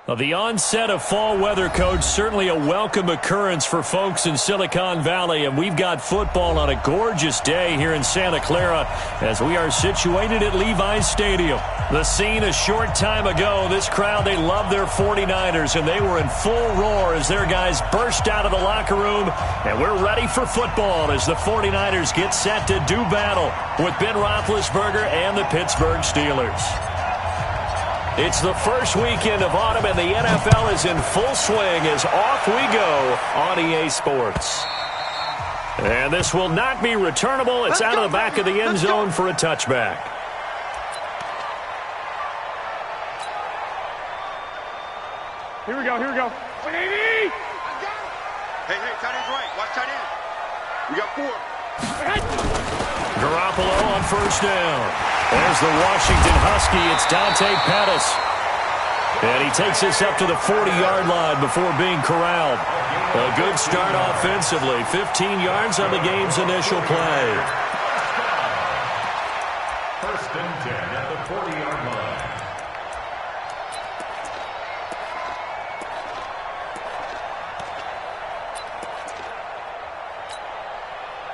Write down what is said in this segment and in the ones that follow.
Well, the onset of fall weather, Coach, certainly a welcome occurrence for folks in Silicon Valley, and we've got football on a gorgeous day here in Santa Clara as we are situated at Levi's Stadium. The scene a short time ago, this crowd, they love their 49ers, and they were in full roar as their guys burst out of the locker room, and we're ready for football as the 49ers get set to do battle with Ben Roethlisberger and the Pittsburgh Steelers. It's the first weekend of autumn, and the NFL is in full swing as off we go on EA Sports. And this will not be returnable. It's out of the back of the end zone for a touchback. Here we go, here we go. Hey, tight end's right. Watch tight end. We got 4. Garoppolo on first down. There's the Washington Husky. It's Dante Pettis. And he takes us up to the 40-yard line before being corralled. A good start offensively. 15 yards on the game's initial play. First and 10 at the 40-yard line.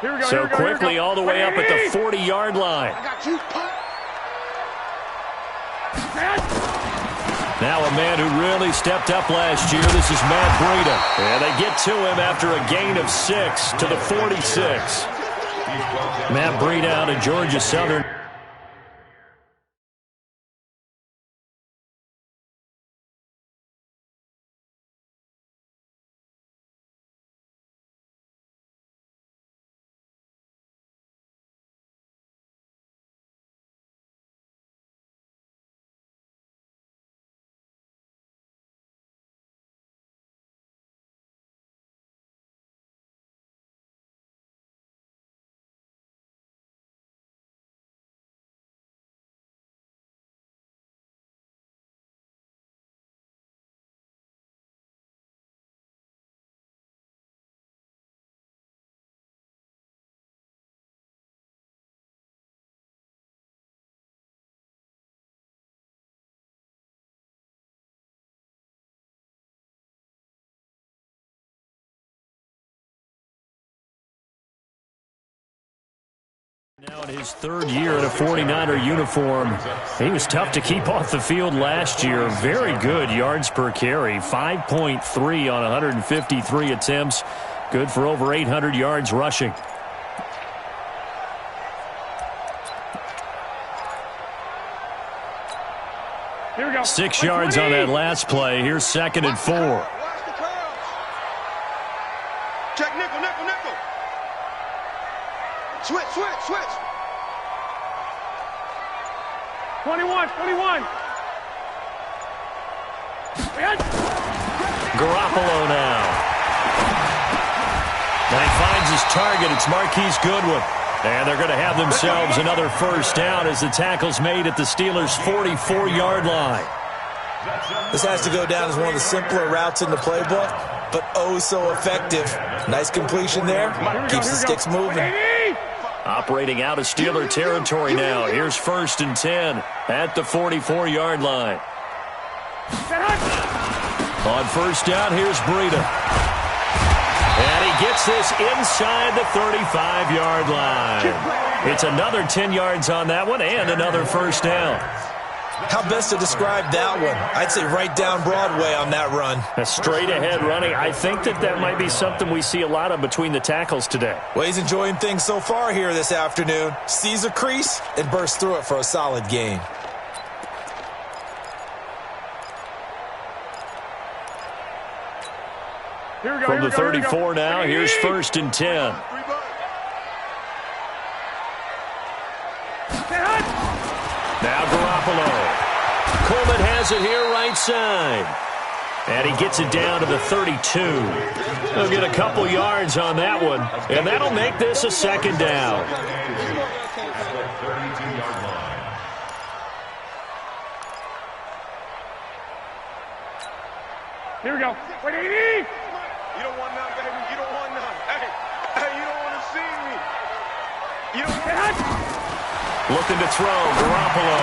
Here we go, So here we go, quickly here we go. all the way up at the 40-yard line. I got you, punk. Now a man who really stepped up last year. This is Matt Breida. And they get to him after a gain of 6 to the 46. Matt Breida out of Georgia Southern. Now in his third year in a 49er uniform, he was tough to keep off the field last year. Very good yards per carry, 5.3 on 153 attempts. Good for over 800 yards rushing. Here we go. 6 yards on that last play. Here's 2nd and 4. Watch the curls. Check nickel, nickel, nickel. Switch, switch, switch. 21, 21. Garoppolo now. And he finds his target. It's Marquise Goodwin. And they're going to have themselves another first down as the tackle's made at the Steelers' 44-yard line. This has to go down as one of the simpler routes in the playbook, but oh so effective. Nice completion there. Keeps the sticks moving. Operating out of Steeler territory now. Here's 1st and 10 at the 44-yard line. On first down, here's Breida. And he gets this inside the 35-yard line. It's another 10 yards on that one and another first down. How best to describe that one? I'd say right down Broadway on that run. A straight-ahead running. I think that might be something we see a lot of between the tackles today. Well, he's enjoying things so far here this afternoon. Sees a crease and bursts through it for a solid gain. Here we go, From here the we go, here we go. 34 now, here's 1st and 10. Now Garoppolo. Coleman has it here right side. And he gets it down to the 32. He'll get a couple yards on that one, and that'll make this a 2nd down. Here we go. 180. You don't want none, baby. You don't want none. Hey, you don't want to see me. You don't want Looking to throw, Garoppolo.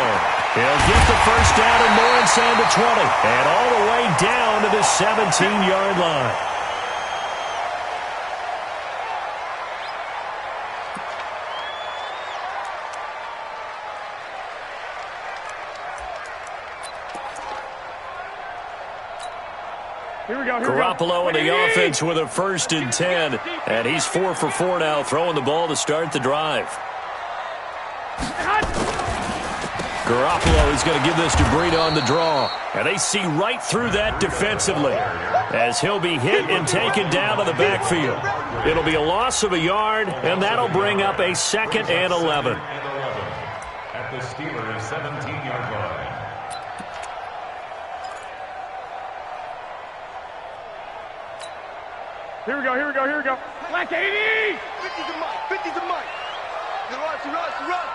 He'll They'll get the first down and more inside the 20. And all the way down to the 17-yard line. Here we go. Garoppolo in the offense with a 1st and 10. And he's 4 for 4 now, throwing the ball to start the drive. Garoppolo is going to give this to Breida on the draw. And they see right through that defensively as he'll be hit and taken down to the backfield. It'll be a loss of a yard, and that'll bring up a 2nd and 11. At the Steelers' 17-yard line. Here we go. Black 80! 50's a mic. 50's a mic. Run.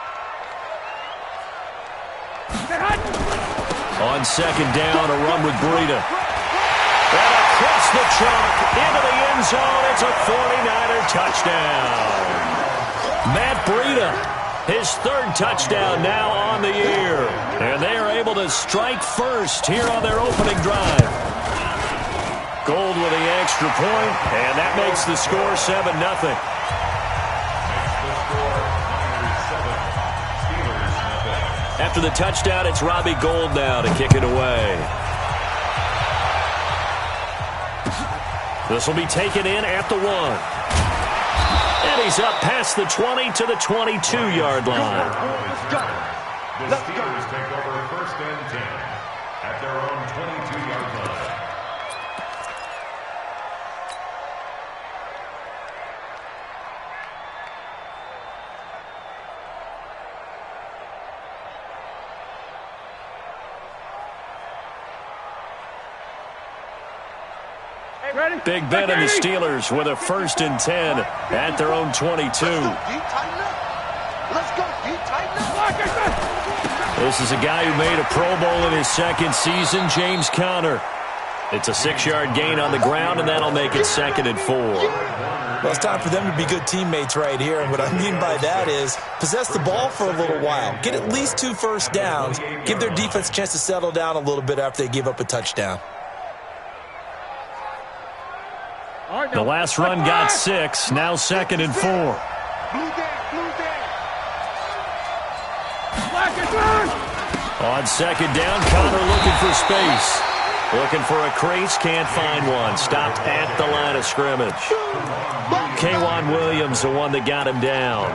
On 2nd down, a run with Breida. And across the trunk, into the end zone, it's a 49er touchdown. Matt Breida, his 3rd touchdown now on the year. And they are able to strike first here on their opening drive. Gold with the extra point, and that makes the score 7-0. After the touchdown, it's Robbie Gould now to kick it away. This will be taken in at the 1. And he's up past the 20 to the 22-yard line. The Steelers take over 1st and 10 at their own 22-yard line. Big Ben and the Steelers with a 1st and 10 at their own 22. This is a guy who made a Pro Bowl in his 2nd season, James Conner. It's a 6-yard gain on the ground, and that'll make it 2nd and 4. Well, it's time for them to be good teammates right here, and what I mean by that is possess the ball for a little while. Get at least 2 first downs. Give their defense a chance to settle down a little bit after they give up a touchdown. The last run got 6, now 2nd and 4. On 2nd down, Conner looking for space. Looking for a crease, can't find one. Stopped at the line of scrimmage. K'Wan Williams, the one that got him down.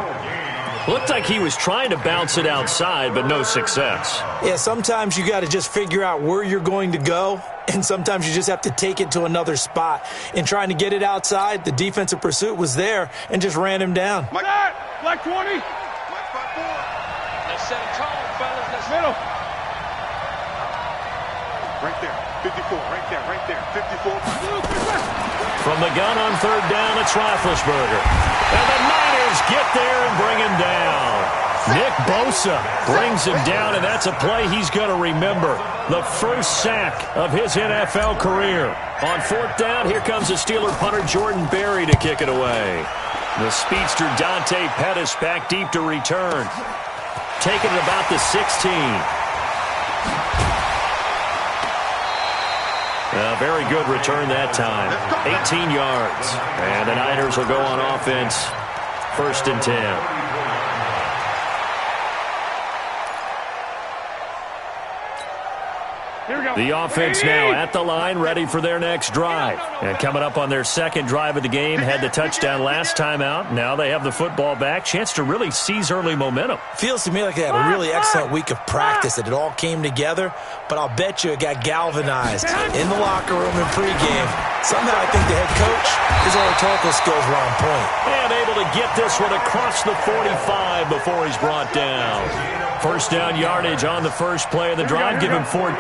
Looked like he was trying to bounce it outside, but no success. Yeah, sometimes you got to just figure out where you're going to go, and sometimes you just have to take it to another spot. In trying to get it outside, the defensive pursuit was there and just ran him down. Black 20. Let's set him tall, fellas. Let's Middle. Right there. 54. Right there. 54. From the gun on 3rd down, it's Roethlisberger. And the Niners get there and bring him down. Nick Bosa brings him down, and that's a play he's going to remember. The first sack of his NFL career. On 4th down, here comes the Steeler punter Jordan Berry to kick it away. The speedster Dante Pettis back deep to return. Taking it about the 16. A very good return that time. 18 yards. And the Niners will go on offense. 1st and 10. Here we go. The offense now at the line, ready for their next drive. And coming up on their 2nd drive of the game, had the touchdown last time out. Now they have the football back. Chance to really seize early momentum. Feels to me like they had a really excellent week of practice, that it all came together, but I'll bet you it got galvanized in the locker room in pregame. Somehow I think the head coach, his oratorical skills were on point. And able to get this one across the 45 before he's brought down. 1st down yardage on the first play of the drive, give him 14.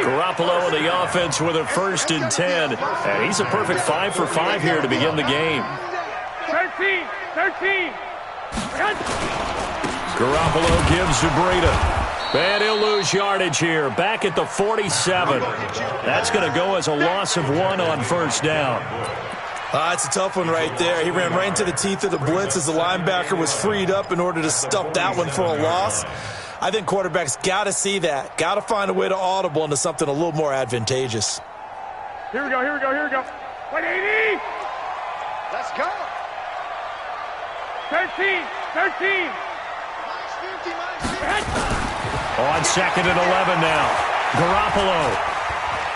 Garoppolo in the offense with a 1st and 10. And he's a perfect 5 for 5 here to begin the game. 13. Garoppolo gives to Breida. And he'll lose yardage here. Back at the 47. That's going to go as a loss of 1 on 1st down. It's a tough one right there. He ran right into the teeth of the blitz as the linebacker was freed up in order to stuff that one for a loss. I think quarterbacks got to see that. Got to find a way to audible into something a little more advantageous. Here we go, here we go, here we go. 180! Let's go. 13, 13. Minus 50, minus 50. On 2nd and 11 now. Garoppolo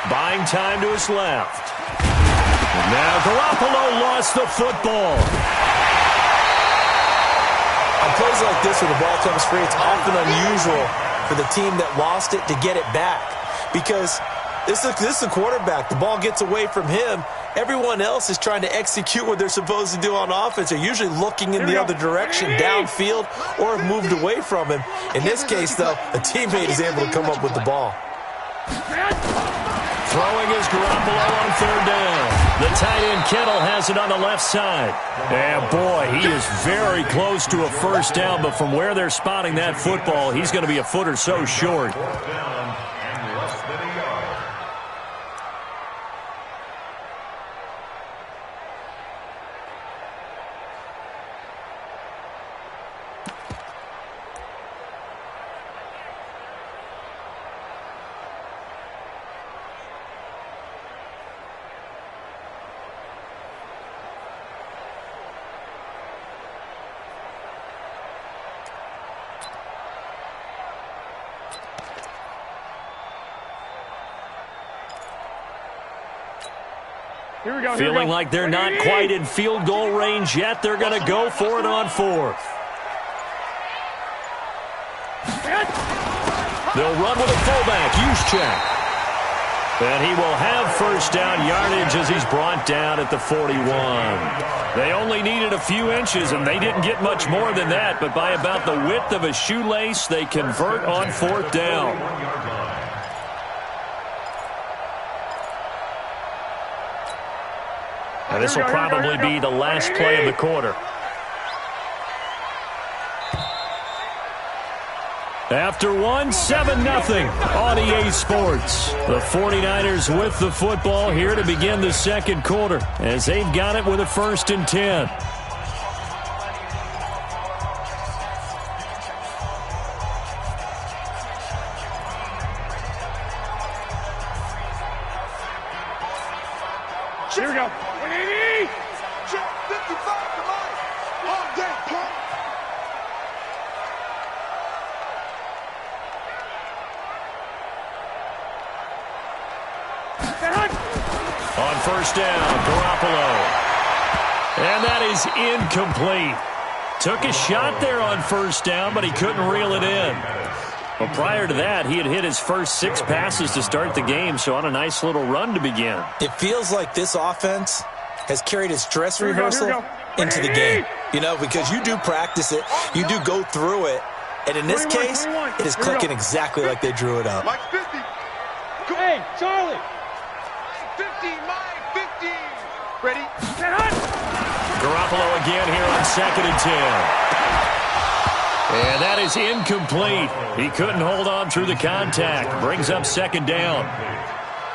buying time to his left. And now Garoppolo lost the football. On plays like this where the ball comes free, it's often unusual for the team that lost it to get it back. Because this is a quarterback. The ball gets away from him. Everyone else is trying to execute what they're supposed to do on offense. They're usually looking in the other direction, downfield, or have moved away from him. In this case, though, a teammate is able to come up with the ball. Throwing is Garoppolo on 3rd down. The tight end Kittle has it on the left side. And boy, he is very close to a first down, but from where they're spotting that football, he's going to be a foot or so short. 4th down and less than a yard. Here we go, Feeling like they're not quite in field goal range yet. They're going to go for it on 4th. They'll run with a fullback. Juszczyk. And he will have first down yardage as he's brought down at the 41. They only needed a few inches, and they didn't get much more than that. But by about the width of a shoelace, they convert on 4th down. And this will probably be the last play of the quarter. After one, 7-0 on EA Sports. The 49ers with the football here to begin the second quarter as they've got it with a 1st and 10. Here we go. 180! 55, come on. All day, pump. On 1st down, Garoppolo. And that is incomplete. Took a shot there on 1st down, but he couldn't reel it in. But prior to that, he had hit his first 6 passes to start the game, so on a nice little run to begin. It feels like this offense has carried its dress rehearsal into the game. You know, because you do practice it, you do go through it, and in this case, it is clicking exactly like they drew it up. Mike 50. Hey, Charlie! 50, Mike 50. Ready? Garoppolo again here on 2nd and 10. And that is incomplete. He couldn't hold on through the contact. Brings up 2nd down.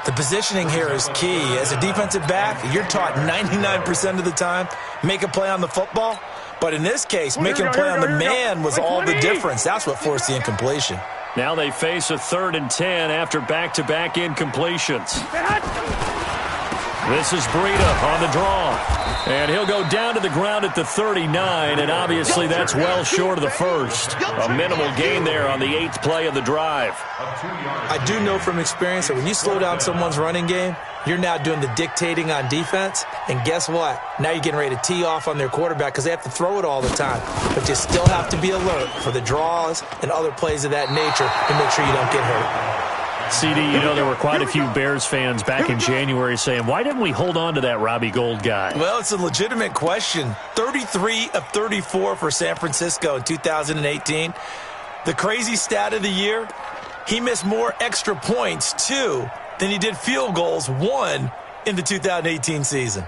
The positioning here is key. As a defensive back, you're taught 99% of the time, make a play on the football. But in this case, making a play on the man was all the difference. That's what forced the incompletion. Now they face a 3rd and 10 after back-to-back incompletions. This is Breida on the draw. And he'll go down to the ground at the 39, and obviously that's well short of the first. A minimal gain there on the 8th play of the drive. I do know from experience that when you slow down someone's running game, you're now doing the dictating on defense. And guess what? Now you're getting ready to tee off on their quarterback because they have to throw it all the time. But you still have to be alert for the draws and other plays of that nature to make sure you don't get hurt. CD, you know, there were quite a few Bears fans back in January saying, why didn't we hold on to that Robbie Gould guy? Well, it's a legitimate question. 33 of 34 for San Francisco in 2018. The crazy stat of the year, he missed more extra points, 2, than he did field goals, 1, in the 2018 season.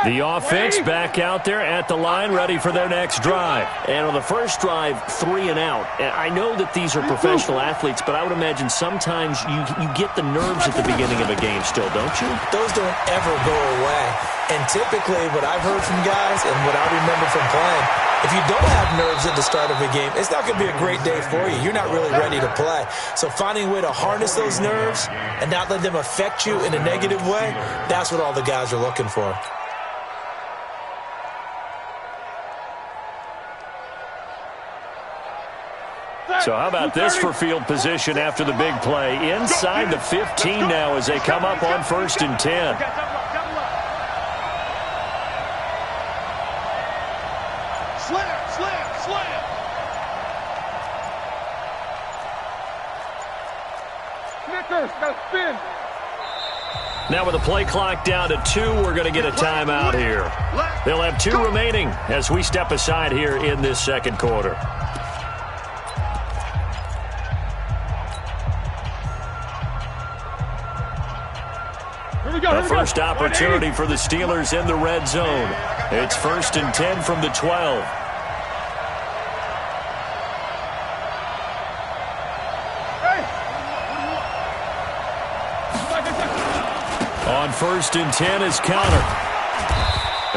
The offense back out there at the line, ready for their next drive. And on the first drive, 3 and out. And I know that these are professional athletes, but I would imagine sometimes you get the nerves at the beginning of a game still, don't you? Those don't ever go away. And typically what I've heard from guys and what I remember from playing, If you don't have nerves at the start of a game, it's not going to be a great day for you. You're not really ready to play. So finding a way to harness those nerves and not let them affect you in a negative way, that's what all the guys are looking for. So how about this for field position after the big play? Inside the 15 now as they come up on 1st and 10. Slam. Snickers, got spin. Now with the play clock down to 2, we're going to get a timeout here. They'll have 2 remaining as we step aside here in this second quarter. The first opportunity for the Steelers in the red zone. It's 1st and 10 from the 12. On 1st and 10 is Counter.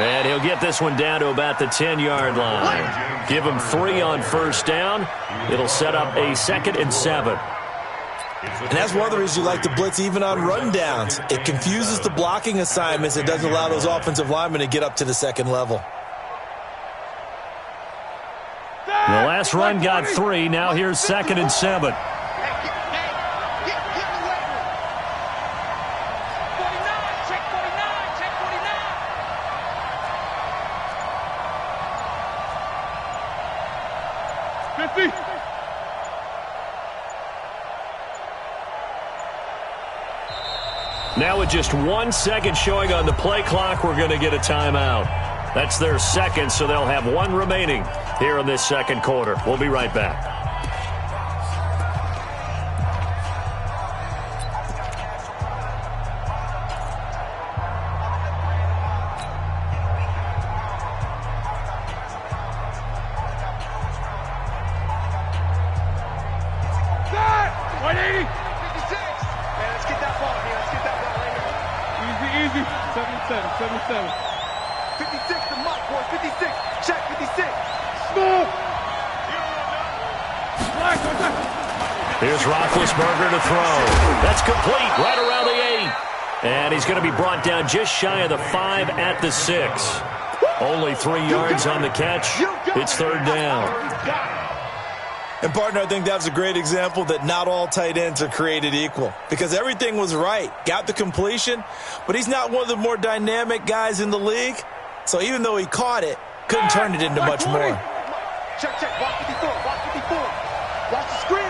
And he'll get this one down to about the 10-yard line. Give him 3 on 1st down. It'll set up a 2nd and 7. And that's one of the reasons you like to blitz even on rundowns. It confuses the blocking assignments. It doesn't allow those offensive linemen to get up to the second level. The last run got 3. Now here's 2nd and 7. Now with just 1 second showing on the play clock, we're going to get a timeout. That's their 2nd, so they'll have 1 remaining here in this second quarter. We'll be right back. Here's Roethlisberger to throw. That's complete right around the 8. And he's going to be brought down just shy of the 5 at the 6. Only 3 yards on the catch. It's 3rd down. And, partner, I think that was a great example that not all tight ends are created equal. Because everything was right. Got the completion, but he's not one of the more dynamic guys in the league. So even though he caught it, couldn't turn it into much more. Check. Watch 54. Watch the screen.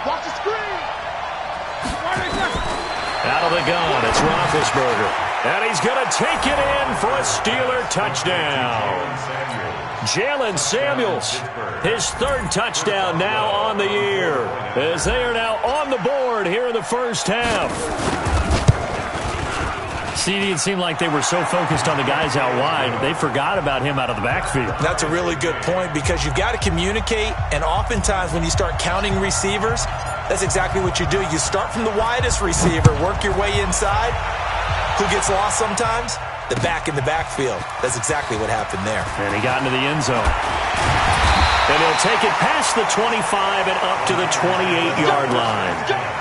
Watch the screen. Out of the gun, it's Roethlisberger. And he's going to take it in for a Steeler touchdown. Jalen Samuels, his 3rd touchdown now on the year, as they are now on the board here in the first half. CD, it seemed like they were so focused on the guys out wide, they forgot about him out of the backfield. That's a really good point because you've got to communicate, and oftentimes when you start counting receivers, that's exactly what you do. You start from the widest receiver, work your way inside. Who gets lost sometimes? The back in the backfield. That's exactly what happened there. And he got into the end zone. And he'll take it past the 25 and up to the 28-yard line.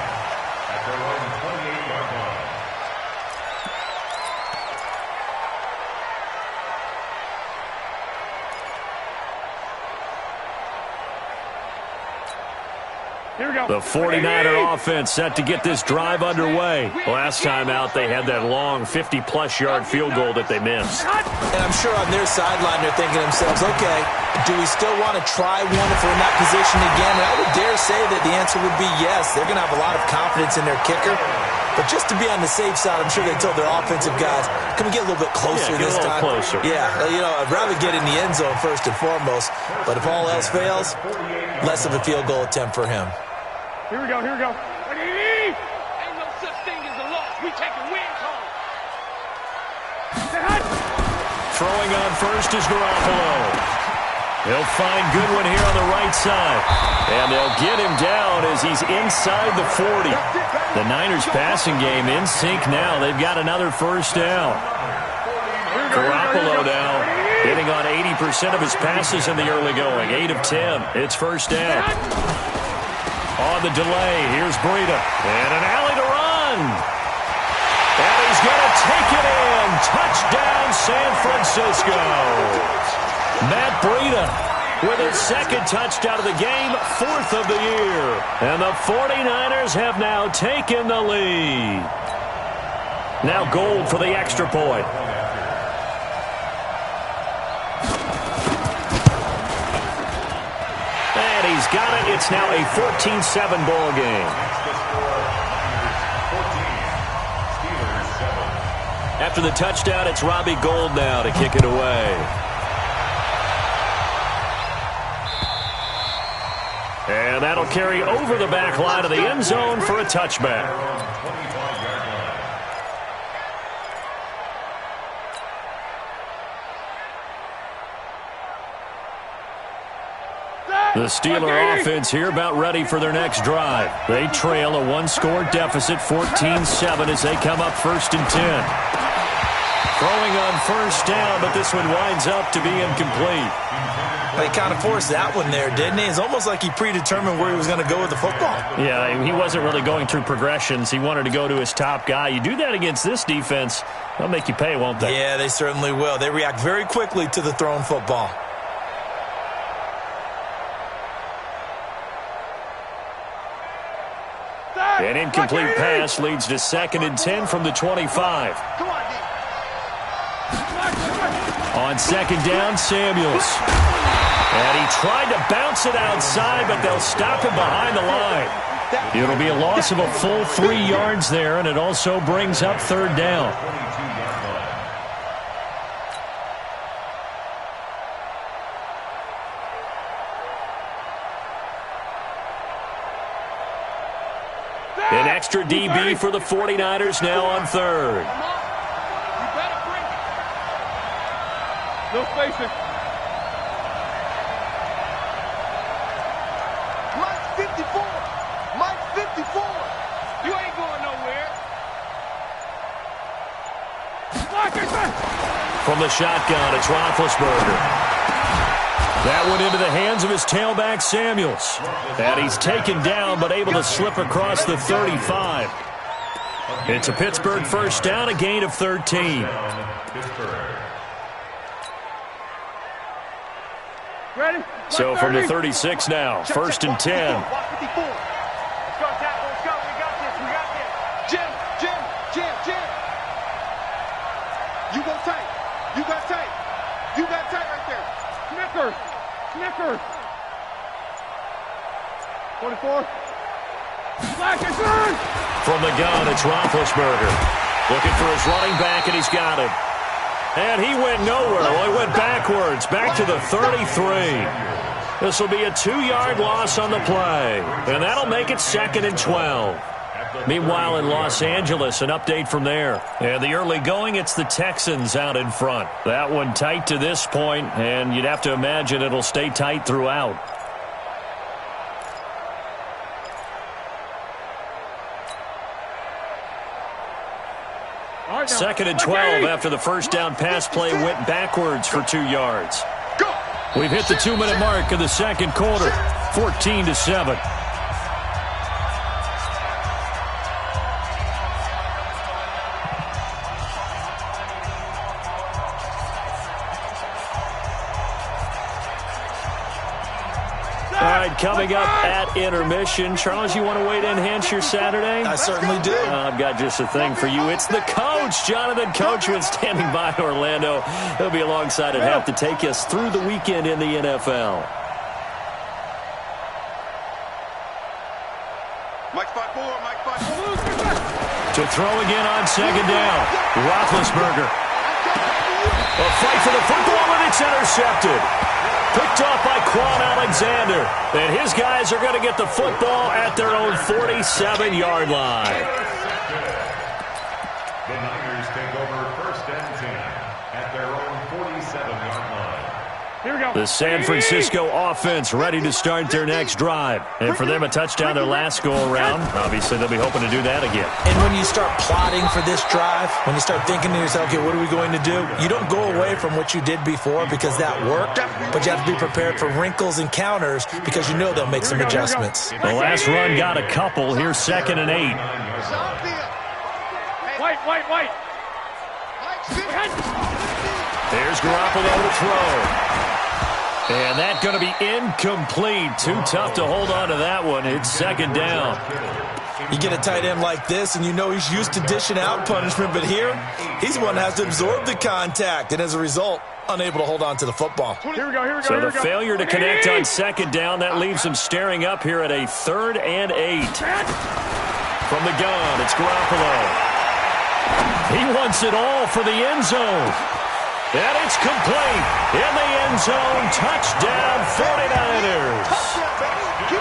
The 49er offense set to get this drive underway. Last time out, they had that long 50-plus yard field goal that they missed. And I'm sure on their sideline, they're thinking to themselves, okay, do we still want to try one if we're in that position again? And I would dare say that the answer would be yes. They're going to have a lot of confidence in their kicker. But just to be on the safe side, I'm sure they told their offensive guys, can we get a little bit closer this time? Closer. Yeah, I'd rather get in the end zone first and foremost. But if all else fails, less of a field goal attempt for him. Here we go. Ain't no such thing as a loss. We taking wins home. Throwing on first is Garoppolo. He'll find Goodwin here on the right side. And they'll get him down as he's inside the 40. The Niners passing game in sync now. They've got another first down. Garoppolo now Hitting on 80% of his passes in the early going. 8 of 10. It's first down. On the delay, here's Breida. And an alley to run. And he's going to take it in. Touchdown, San Francisco. Matt Breida with his second touchdown of the game, 4th of the year. And the 49ers have now taken the lead. Now Gold for the extra point. And he's got it. It's now a 14-7 ball game. After the touchdown, it's Robbie Gould now to kick it away. And that'll carry over the back line of the end zone for a touchback. The Steeler offense here about ready for their next drive. They trail a one-score deficit, 14-7, as they come up 1st and 10. Throwing on first down, but this one winds up to be incomplete. He kind of forced that one there, didn't he? It's almost like he predetermined where he was going to go with the football. Yeah, he wasn't really going through progressions. He wanted to go to his top guy. You do that against this defense, they'll make you pay, won't they? Yeah, they certainly will. They react very quickly to the thrown football. An incomplete pass leads to 2nd and 10 from the 25. On 2nd down, Samuels. And he tried to bounce it outside, but they'll stop him behind the line. It'll be a loss of a full 3 yards there, and it also brings up 3rd down. An extra DB for the 49ers now on 3rd. No spacing. Mike 54. Mike 54. You ain't going nowhere. From the shotgun, it's Roethlisberger. That went into the hands of his tailback, Samuels. And he's taken down, but able to slip across the 35. It's a Pittsburgh first down, a gain of 13. Ready? So from the 36 now, 1st and 10. You go tight. You got tight. You got tight right there. Snickers. Snickers. 44. From the gun, it's Roethlisberger. Looking for his running back, and he's got it. And he went nowhere. Well, he went backwards, back to the 33. This will be a 2-yard loss on the play. And that'll make it 2nd and 12. Meanwhile, in Los Angeles, an update from there. And the early going, it's the Texans out in front. That one tight to this point, and you'd have to imagine it'll stay tight throughout. Right, 2nd and 12 after the first down pass play went backwards for 2 yards. We've hit the 2-minute mark of the second quarter, 14-7. All right, coming up at intermission. Charles, you want to wait to enhance your Saturday? I certainly do. I've got just a thing for you. It's the coach, Jonathan Coachman, standing by in Orlando. He'll be alongside at half to take us through the weekend in the NFL. Mike 5-4, Mike 5-4. To throw again on 2nd down. Roethlisberger. A fight for the football, and it's intercepted. Picked off by Quan Alexander. And his guys are going to get the football at their own 47-yard line. The Niners take over 1st and 10 at their own 47-yard line. Here we go. The San Francisco offense ready to start their next drive. And for them, a touchdown their last go-around. Obviously, they'll be hoping to do that again. And when you start plotting for this drive, when you start thinking to yourself, okay, what are we going to do? You don't go away from what you did before because that worked, but you have to be prepared for wrinkles and counters because you know they'll make some adjustments. The last run got a couple. Here's 2nd and 8. White. There's Garoppolo to throw. And that's going to be incomplete. Too tough to hold on to that one. It's 2nd down. You get a tight end like this, and you know he's used to dishing out punishment, but here, he's the one that has to absorb the contact, and as a result, unable to hold on to the football. Here we go. So the failure to connect on 2nd down, that leaves him staring up here at a 3rd and 8. From the gun, it's Garoppolo. He wants it all for the end zone. And it's complete. In the end zone, touchdown 49ers.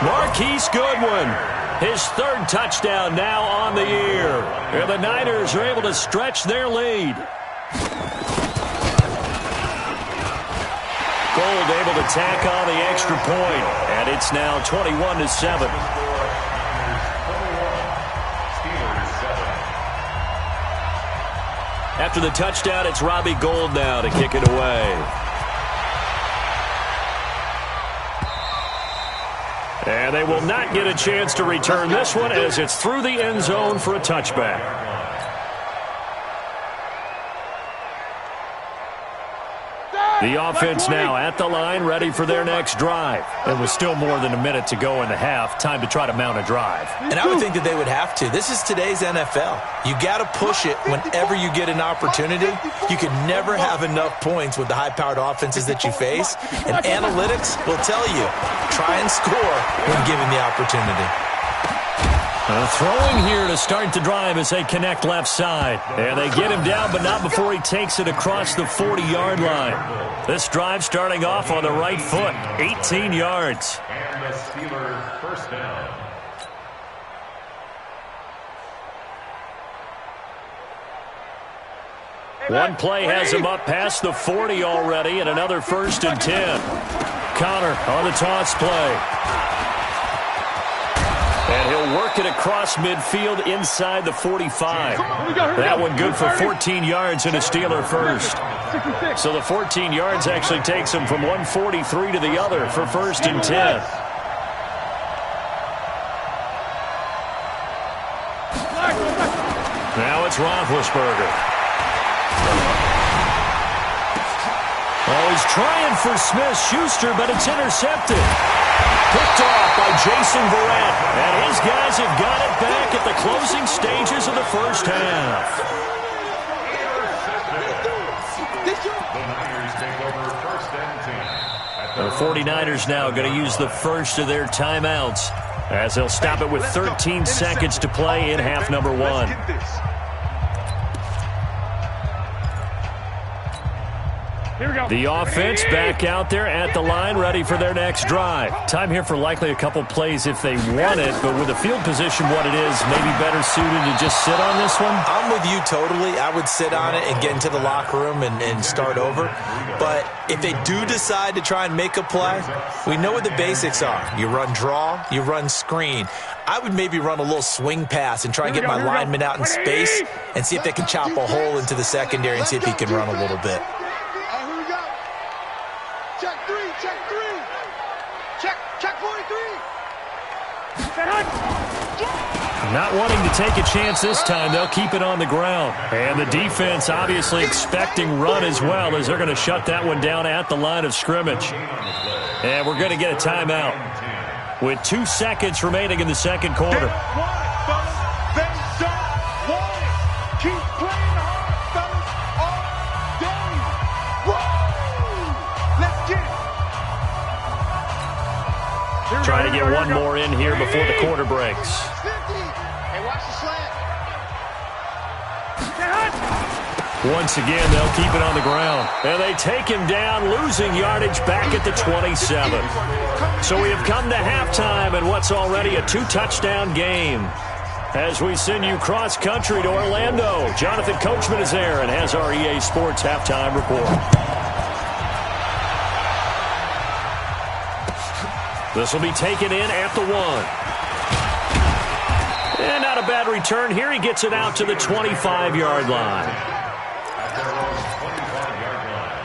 Marquise Goodwin, his 3rd touchdown now on the year. And the Niners are able to stretch their lead. Gold able to tack on the extra point. And it's now 21-7. After the touchdown, it's Robbie Gould now to kick it away. And they will not get a chance to return this one as it's through the end zone for a touchback. The offense now at the line, ready for their next drive. There was still more than a minute to go in the half. Time to try to mount a drive. And I would think that they would have to. This is today's NFL. You got to push it whenever you get an opportunity. You can never have enough points with the high-powered offenses that you face. And analytics will tell you, try and score when given the opportunity. Throwing here to start the drive as they connect left side. And they get him down, but not before he takes it across the 40-yard line. This drive starting off on the right foot, 18 yards. And the Steelers first down. One play has him up past the 40 already, and another 1st and 10. Connor on the toss play. And he'll work it across midfield inside the 45. That one good for 14 yards and a Steeler first. So the 14 yards actually takes him from 143 to the other for 1st and 10. Now it's Roethlisberger. Oh, he's trying for Smith-Schuster, but it's intercepted. Picked off by Jason Verrett. And his guys have got it back at the closing stages of the first half. The 49ers now going to use the first of their timeouts as they'll stop it with 13 seconds to play in half number 1. The offense back out there at the line, ready for their next drive. Time here for likely a couple plays if they want it, but with the field position what it is, maybe better suited to just sit on this one? I'm with you totally. I would sit on it and get into the locker room and start over. But if they do decide to try and make a play, we know what the basics are. You run draw, you run screen. I would maybe run a little swing pass and try and get my lineman out in space and see if they can chop a hole into the secondary and see if he can run a little bit. Not wanting to take a chance this time, they'll keep it on the ground. And the defense obviously expecting run as well as they're going to shut that one down at the line of scrimmage. And we're going to get a timeout with 2 seconds remaining in the second quarter. Trying to get one more in here before the quarter breaks. Hey, watch the slant. Once again, they'll keep it on the ground. And they take him down, losing yardage back at the 27. So we have come to halftime in what's already a 2-touchdown game. As we send you cross-country to Orlando, Jonathan Coachman is there and has our EA Sports halftime report. This will be taken in at the 1. And not a bad return here. He gets it out to the 25-yard line. At their own 25-yard line.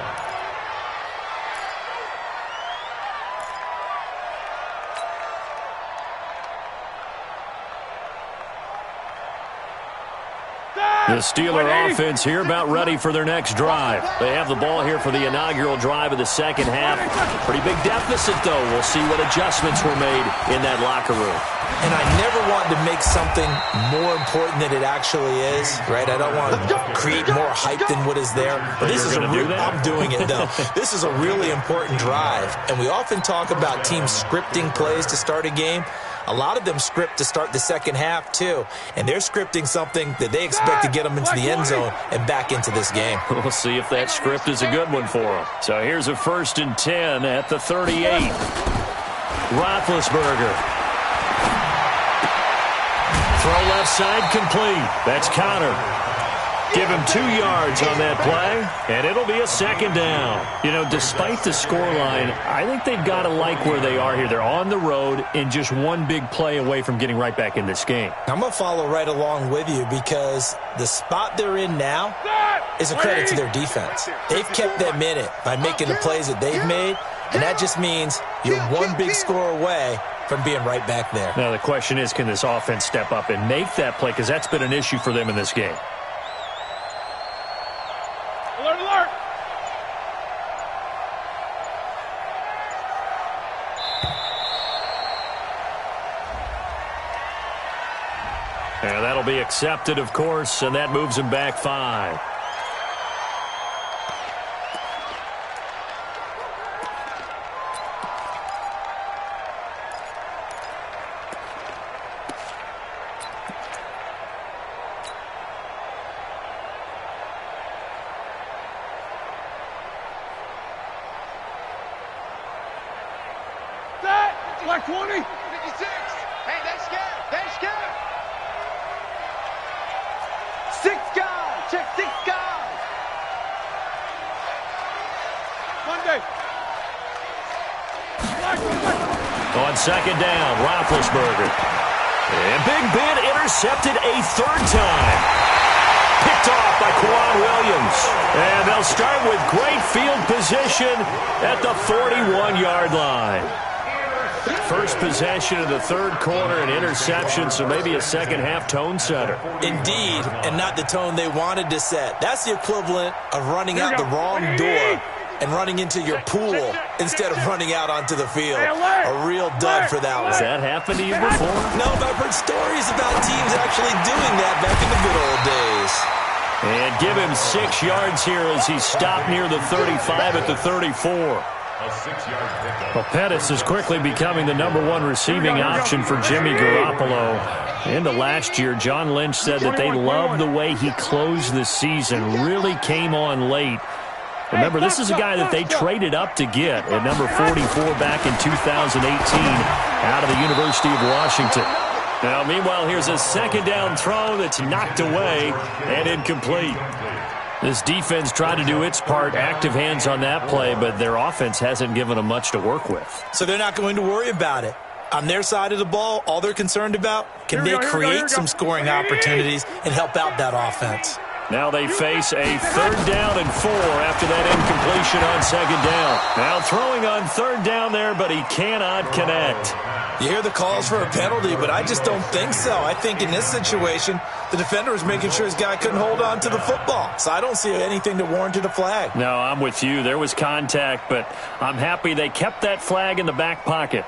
The Steeler offense here about ready for their next drive. They have the ball here for the inaugural drive of the second half. Pretty big deficit, though. We'll see what adjustments were made in that locker room. And I never want to make something more important than it actually is, right? I don't want to create more hype than what is there. But this is I'm doing it, though. This is a really important drive. And we often talk about teams scripting plays to start a game. A lot of them script to start the second half, too. And they're scripting something that they expect to get them into the end zone and back into this game. We'll see if that script is a good one for them. So here's a 1st and 10 at the 38. Roethlisberger. Throw left side complete. That's Connor. Give him 2 yards on that play, and it'll be a 2nd down. You know, despite the scoreline, I think they've got to like where they are here. They're on the road and just one big play away from getting right back in this game. I'm going to follow right along with you because the spot they're in now is a credit to their defense. They've kept them in it by making the plays that they've made, and that just means you're one big score away from being right back there. Now, the question is, can this offense step up and make that play? Because that's been an issue for them in this game. Alert, alert! And that'll be accepted, of course, and that moves him back 5. Black 20. 56. Hey, they're scared. They're scared. 6 guys. Check 6 guys. Monday. Black. On 2nd down, Roethlisberger. And Big Ben intercepted a 3rd time. Picked off by Quan Williams. And they'll start with great field position at the 41-yard line. First possession of the 3rd quarter, an interception, so maybe a second-half tone setter. Indeed, and not the tone they wanted to set. That's the equivalent of running out the wrong door and running into your pool instead of running out onto the field. A real dud for that one. Has that happened to you before? No, but I've heard stories about teams actually doing that back in the good old days. And give him 6 yards here as he stopped near the 35 at the 34. A 6-yard pickup. Well, Pettis is quickly becoming the #1 receiving option for Jimmy Garoppolo. Into last year, John Lynch said that they loved the way he closed the season, really came on late. Remember, this is a guy that they traded up to get at number 44 back in 2018 out of the University of Washington. Now, meanwhile, here's a 2nd down throw that's knocked away and incomplete. This defense tried to do its part, active hands on that play, but their offense hasn't given them much to work with. So they're not going to worry about it. On their side of the ball, all they're concerned about, can they create some scoring opportunities and help out that offense? Now they face a 3rd down and 4 after that incompletion on 2nd down. Now throwing on 3rd down there, but he cannot connect. You hear the calls for a penalty, but I just don't think so. I think in this situation, the defender was making sure his guy couldn't hold on to the football. So I don't see anything that warranted a flag. No, I'm with you. There was contact, but I'm happy they kept that flag in the back pocket.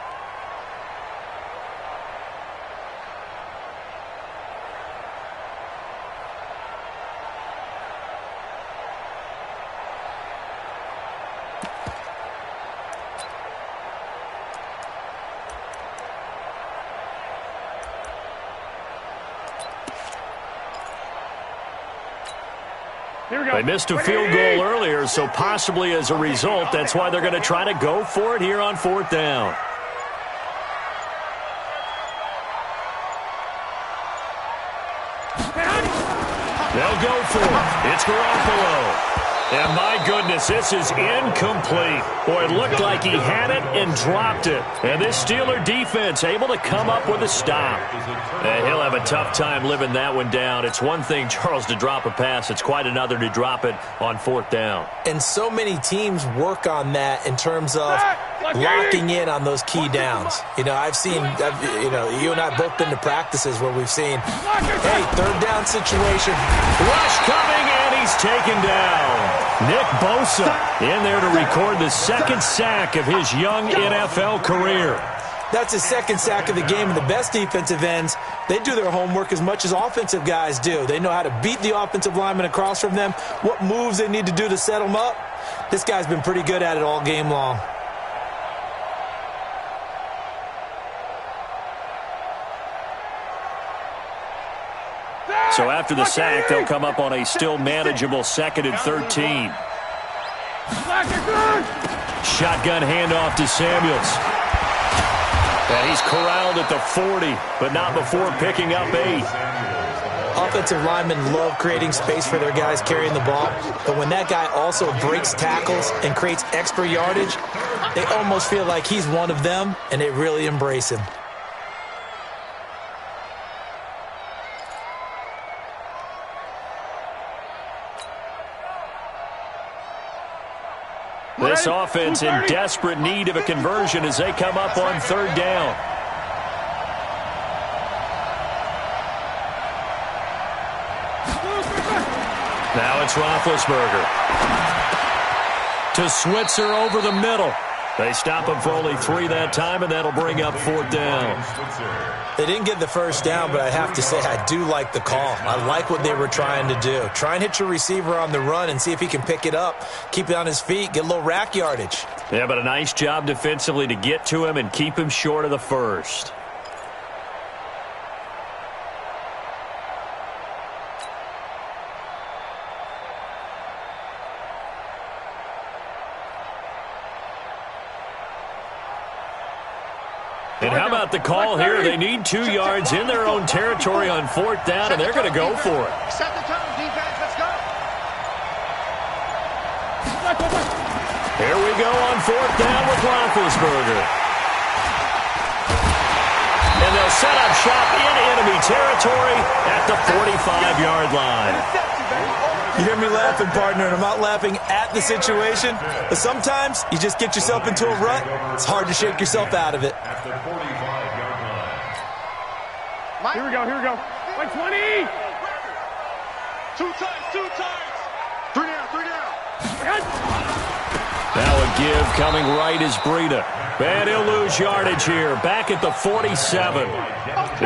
They missed a field goal earlier, so possibly as a result, that's why they're going to try to go for it here on 4th down. They'll go for it. It's Garoppolo. And my goodness, this is incomplete. Boy, it looked like he had it and dropped it. And this Steeler defense able to come up with a stop. And he'll have a tough time living that one down. It's one thing, Charles, to drop a pass. It's quite another to drop it on 4th down. And so many teams work on that in terms of locking in on those key downs. You know, you and I have both been to practices where we've seen, hey, 3rd down situation. Rush coming, and he's taken down. Nick Bosa in there to record the 2nd sack of his young NFL career. That's his 2nd sack of the game, and the best defensive ends, they do their homework as much as offensive guys do. They know how to beat the offensive lineman across from them, what moves they need to do to set them up. This guy's been pretty good at it all game long. So after the sack, they'll come up on a still manageable 2nd and 13. Shotgun handoff to Samuels. And he's corralled at the 40, but not before picking up 8. Offensive linemen love creating space for their guys carrying the ball, but when that guy also breaks tackles and creates extra yardage, they almost feel like he's one of them, and they really embrace him. This offense in desperate need of a conversion as they come up on 3rd down. Now it's Roethlisberger. To Switzer over the middle. They stop him for only 3 that time, and that'll bring up 4th down. They didn't get the 1st down, but I have to say I do like the call. I like what they were trying to do. Try and hit your receiver on the run and see if he can pick it up, keep it on his feet, get a little rack yardage. Yeah, but a nice job defensively to get to him and keep him short of the 1st. And how about the call here? They need 2 yards in their own territory on 4th down, and they're going to go for it. Set the tone, defense. Let's go. Here we go on 4th down with Roethlisberger. And they'll set up shop in enemy territory at the 45-yard line. You hear me laughing, partner, and I'm not laughing at the situation, but sometimes you just get yourself into a rut. It's hard to shake yourself out of it. Here we go, here we go. Like 20! 2 times, 2 times. 3 down. Now a give coming right is Breida. And he'll lose yardage here. Back at the 47.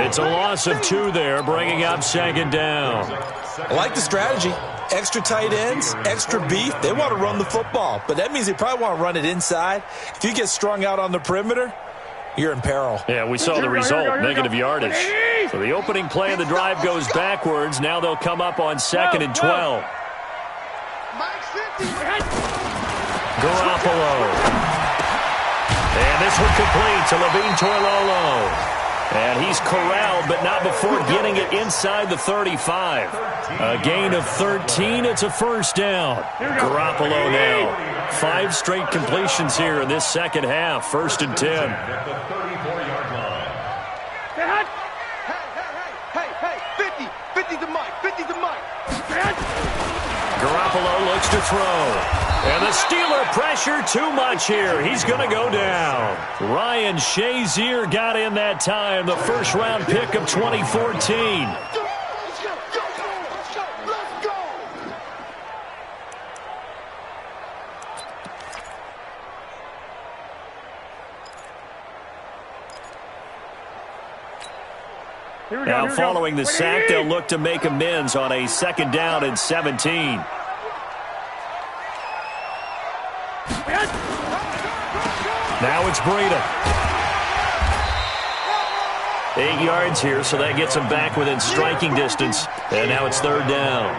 It's a loss of 2 there, bringing up 2nd down. I like the strategy. Extra tight ends, extra beef. They want to run the football, but that means they probably want to run it inside. If you get strung out on the perimeter, you're in peril. Yeah, we saw the result, negative yardage. So the opening play of the drive goes backwards. Now they'll come up on 2nd and 12. Garoppolo. And this one complete to Levine Toilolo. And he's corralled, but not before getting it inside the 35. A gain of 13. It's a 1st down. Garoppolo now. 5 straight completions here in this 2nd half. 1st and 10. Hey, 50 to Mike, 50 to Mike. Garoppolo looks to throw. And the Steeler pressure too much here. He's going to go down. Ryan Shazier got in that time, the 1st-round pick of 2014. Now following the sack, they'll look to make amends on a 2nd down and 17. Now it's Breida. 8 yards here, so that gets him back within striking distance. And now it's 3rd down.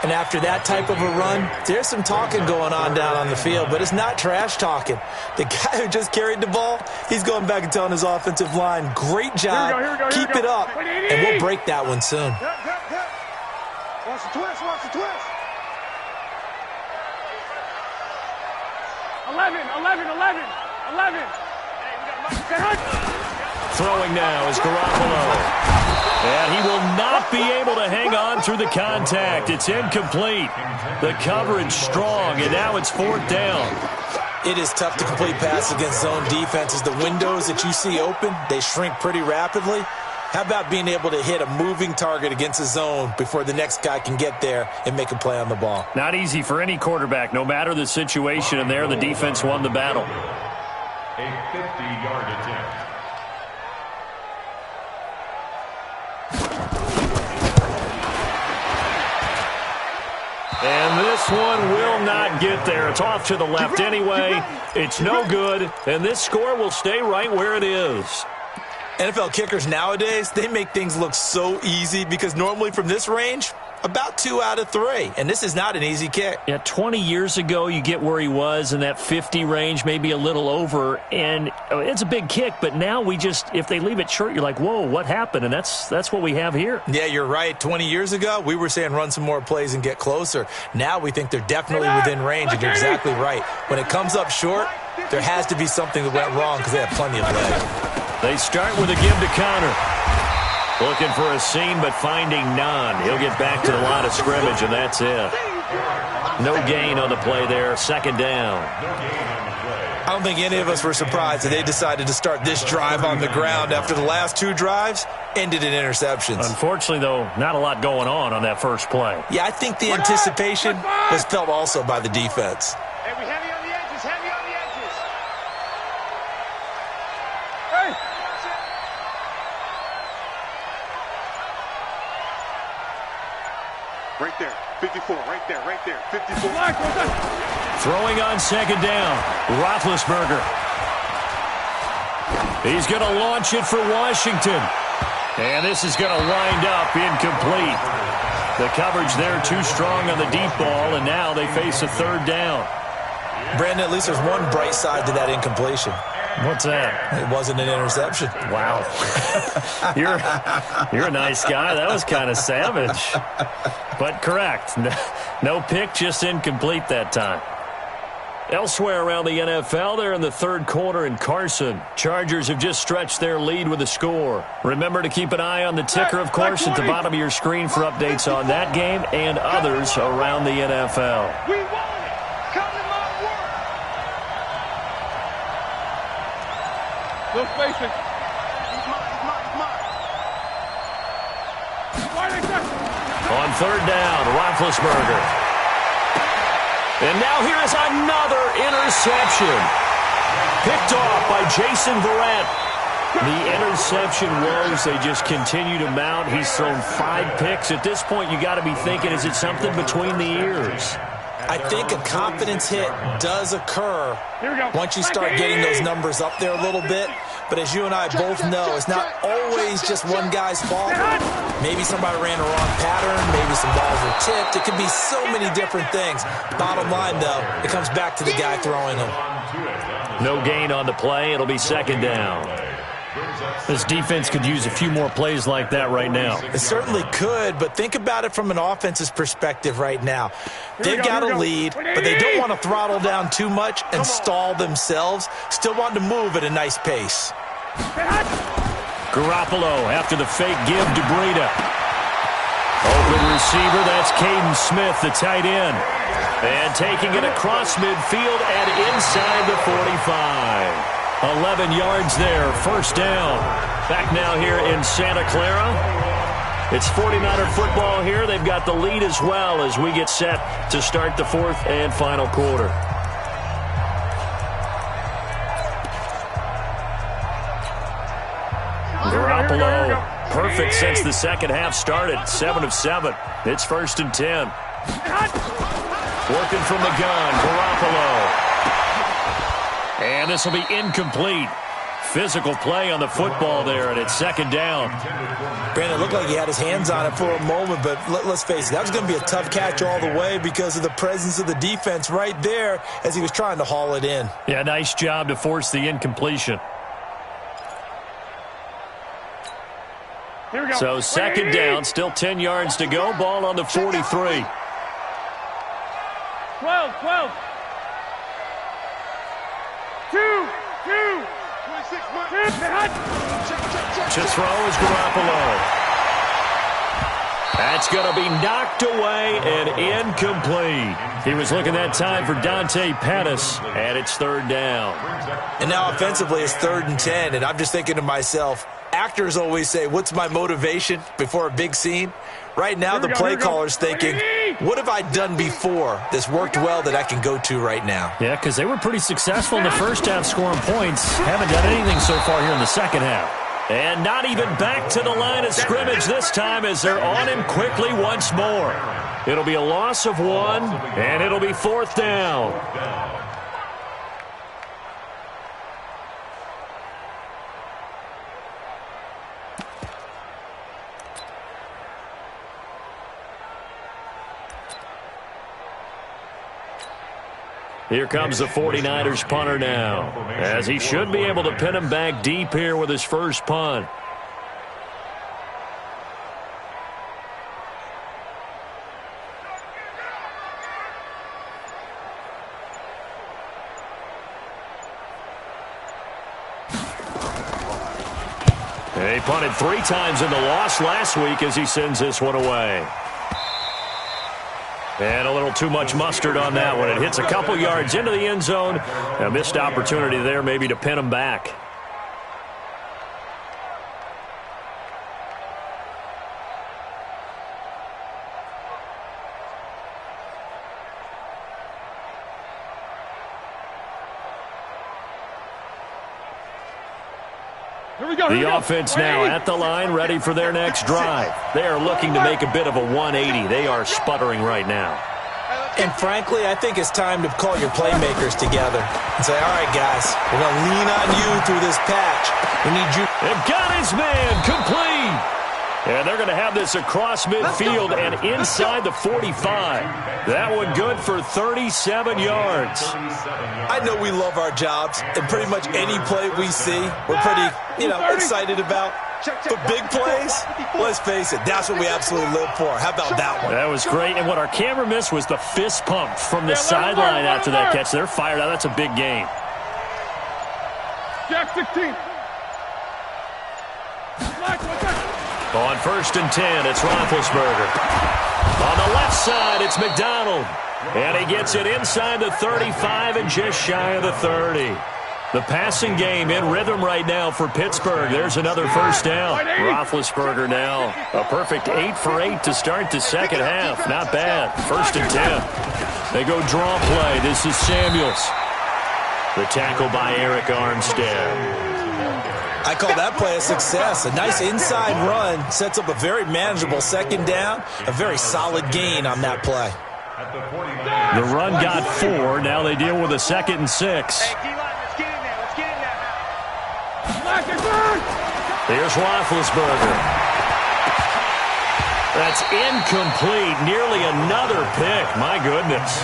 And after that type of a run, there's some talking going on down on the field, but it's not trash talking. The guy who just carried the ball, he's going back and telling his offensive line, great job, keep it up, and we'll break that one soon. Watch the twist, watch the twist. 11. Throwing now is Garoppolo. And he will not be able to hang on through the contact. It's incomplete. The coverage strong, and now it's 4th down. It is tough to complete passes against zone defenses. The windows that you see open, they shrink pretty rapidly. How about being able to hit a moving target against a zone before the next guy can get there and make a play on the ball? Not easy for any quarterback, no matter the situation, and there the defense won the battle. A 50-yard attempt. And this one will not get there. It's off to the left anyway. It's no good, and this score will stay right where it is. NFL kickers nowadays, they make things look so easy because normally from this range, about 2 out of 3. And this is not an easy kick. Yeah, 20 years ago, you get where he was in that 50 range, maybe a little over, and it's a big kick, but now we just, if they leave it short, you're like, whoa, what happened? And that's what we have here. Yeah, you're right. 20 years ago, we were saying run some more plays and get closer. Now we think they're definitely within range, and you're exactly right. When it comes up short, there has to be something that went wrong because they have plenty of leg. They start with a give to Connor. Looking for a seam, but finding none. He'll get back to the line of scrimmage, and that's it. No gain on the play there. 2nd down. I don't think any of us were surprised that they decided to start this drive on the ground after the last 2 drives ended in interceptions. Unfortunately, though, not a lot going on that first play. Yeah, I think the anticipation was felt also by the defense. Hey, we heavy on the edges, heavy on the edges. Hey! Right there. 54. Right there. 54. Throwing on 2nd down. Roethlisberger. He's going to launch it for Washington. And this is going to wind up incomplete. The coverage there too strong on the deep ball, and now they face a 3rd down. Brandon, at least there's one bright side to that incompletion. What's that? It wasn't an interception. Wow. You're a nice guy. That was kind of savage. But correct. No pick, just incomplete that time. Elsewhere around the NFL, they're in the 3rd quarter in Carson. Chargers have just stretched their lead with a score. Remember to keep an eye on the ticker, of course, at the bottom of your screen for updates on that game and others around the NFL. We won it. Come to my work. No spacing. He's mine. On 3rd down, Roethlisberger. And now here is another interception. Picked off by Jason Verrett. The interception woes, they just continue to mount. He's thrown 5 picks. At this point, you got to be thinking, is it something between the ears? I think a confidence hit does occur once you start getting those numbers up there a little bit. But as you and I both know, it's not always just one guy's fault. Maybe somebody ran a wrong pattern. Maybe some balls were tipped. It could be so many different things. Bottom line, though, it comes back to the guy throwing them. No gain on the play. It'll be 2nd down. This defense could use a few more plays like that right now. It certainly could, but think about it from an offense's perspective right now. They've got a lead, but they don't want to throttle down too much and stall themselves. Still want to move at a nice pace. Garoppolo after the fake give to Breida. Open receiver, that's Caden Smith, the tight end. And taking it across midfield and inside the 45. 11 yards there, 1st down. Back now here in Santa Clara. It's 49er football here. They've got the lead as well as we get set to start the 4th and final quarter. Garoppolo, perfect since the 2nd half started. 7 of 7. It's 1st and 10. Working from the gun, Garoppolo. And this will be incomplete. Physical play on the football there, and it's 2nd down. Brandon, it looked like he had his hands on it for a moment, but let's face it, that was going to be a tough catch all the way because of the presence of the defense right there as he was trying to haul it in. Yeah, nice job to force the incompletion. Here we go. So 2nd down, still 10 yards to go. Ball on the 43. 12. To throw is Garoppolo. That's going to be knocked away and incomplete. He was looking that time for Dante Pettis, and it's third down. And now offensively it's 3rd and 10, and I'm just thinking to myself, actors always say, what's my motivation before a big scene? Right now the play caller's thinking, what have I done before that's worked well that I can go to right now? Yeah, because they were pretty successful in the first half scoring points. Haven't done anything so far here in the second half. And not even back to the line of scrimmage this time as they're on him quickly once more. It'll be a loss of 1, and it'll be 4th down. Here comes the 49ers punter now, as he should be able to pin him back deep here with his first punt. He punted 3 times in the loss last week as he sends this one away. And a little too much mustard on that one. It hits a couple yards into the end zone. A missed opportunity there maybe to pin him back. The offense now at the line, ready for their next drive. They are looking to make a bit of a 180. They are sputtering right now. And frankly, I think it's time to call your playmakers together and say, all right, guys, we're going to lean on you through this patch. We need you. They've got his man complete. And they're going to have this across midfield and inside the 45. That one good for 37 yards. I know we love our jobs, and pretty much any play we see, we're pretty, excited about. But big plays, let's face it, that's what we absolutely live for. How about that one? That was great. And what our camera missed was the fist pump from the sideline after that catch. They're fired out. That's a big game. Jack 16. On 1st and 10, it's Roethlisberger. On the left side, it's McDonald. And he gets it inside the 35 and just shy of the 30. The passing game in rhythm right now for Pittsburgh. There's another first down. Roethlisberger now a perfect 8 for 8 to start the second half. Not bad. 1st and 10. They go draw play. This is Samuels. The tackle by Eric Armstead. I call that play a success. A nice inside run sets up a very manageable second down. A very solid gain on that play. The run got 4. Now they deal with a 2nd and 6. Here's Roethlisberger. That's incomplete. Nearly another pick. My goodness.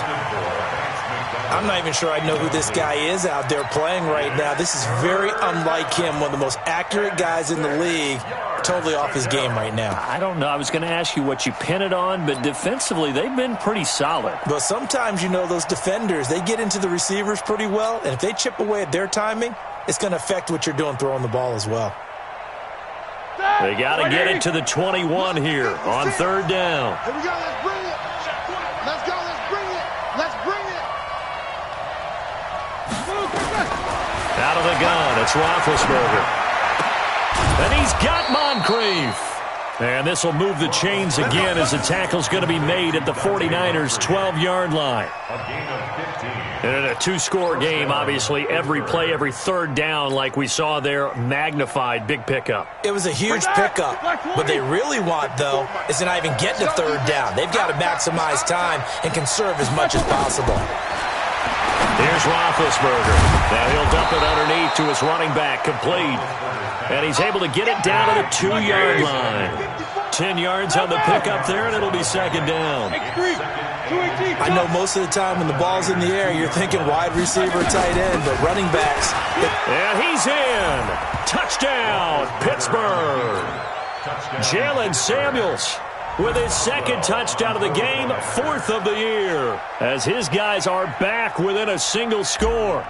I'm not even sure I know who this guy is out there playing right now. This is very unlike him. One of the most accurate guys in the league. Totally off his game right now. I don't know. I was going to ask you what you pin it on, but defensively, they've been pretty solid. But sometimes, those defenders, they get into the receivers pretty well, and if they chip away at their timing, it's going to affect what you're doing throwing the ball as well. They got to get it to the 21 here on 3rd down. Here we go. Let's bring it. Let's go. Let's bring it. Let's bring it. Out of the gun, it's Roethlisberger. And he's got Moncrief. And this will move the chains again as the tackle's going to be made at the 49ers' 12-yard line. And in a 2-score game, obviously, every play, every 3rd down, like we saw there, magnified. Big pickup. It was a huge pickup. What they really want, though, is to not even get to 3rd down. They've got to maximize time and conserve as much as possible. Here's Roethlisberger. Now he'll dump it underneath to his running back, complete. And he's able to get it down to the 2-yard line. 10 yards on the pickup there, and it'll be 2nd down. I know most of the time when the ball's in the air, you're thinking wide receiver, tight end, but running backs. And he's in. Touchdown, Pittsburgh. Jalen Samuels with his 2nd touchdown of the game, 4th of the year, as his guys are back within a single score.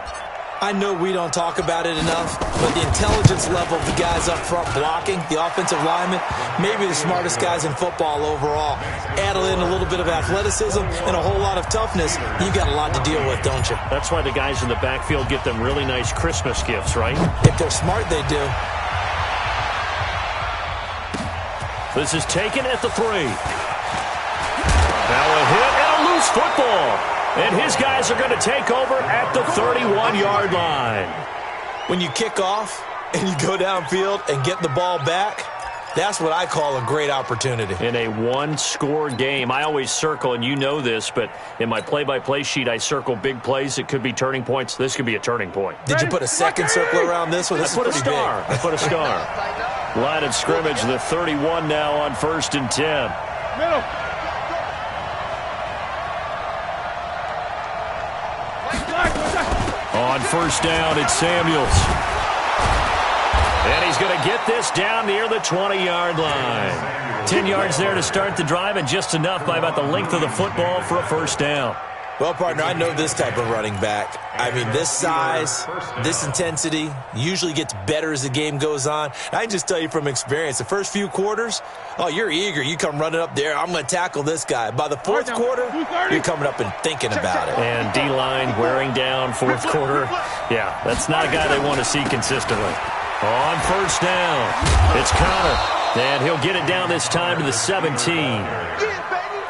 I know we don't talk about it enough, but the intelligence level of the guys up front blocking, the offensive linemen, maybe the smartest guys in football overall. Add in a little bit of athleticism and a whole lot of toughness, you got a lot to deal with, don't you? That's why the guys in the backfield get them really nice Christmas gifts, right? If they're smart, they do. This is taken at the 3. Now a hit and a loose football. And his guys are going to take over at the 31-yard line. When you kick off and you go downfield and get the ball back, that's what I call a great opportunity. In a one-score game, I always circle, and you know this, but in my play-by-play sheet, I circle big plays. It could be turning points. This could be a turning point. Did you put a second circle around this one? This I put a star. Big. I put a star. Line of scrimmage, the 31 now on 1st and 10. Middle. On 1st down, it's Samuels. And he's going to get this down near the 20-yard line. 10 yards there to start the drive, and just enough by about the length of the football for a 1st down. Well, partner, I know this type of running back. I mean, this size, this intensity usually gets better as the game goes on. I can just tell you from experience, the first few quarters, oh, you're eager. You come running up there, I'm going to tackle this guy. By the 4th quarter, you're coming up and thinking about it. And D-line wearing down 4th quarter. Yeah, that's not a guy they want to see consistently. On 1st down, it's Connor. And he'll get it down this time to the 17.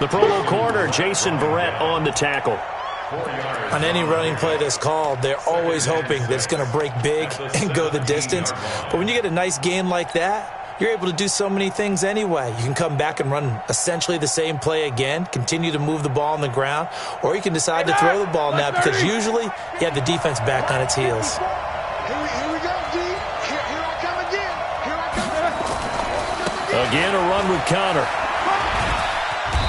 The Pro Bowl corner, Jason Verrett, on the tackle. On any running play that's called, they're always hoping that it's going to break big and go the distance. But when you get a nice gain like that, you're able to do so many things anyway. You can come back and run essentially the same play again, continue to move the ball on the ground, or you can decide to throw the ball now because usually you have the defense back on its heels. Here we go, D. Here I come again. Here I come. Again, a run with Connor.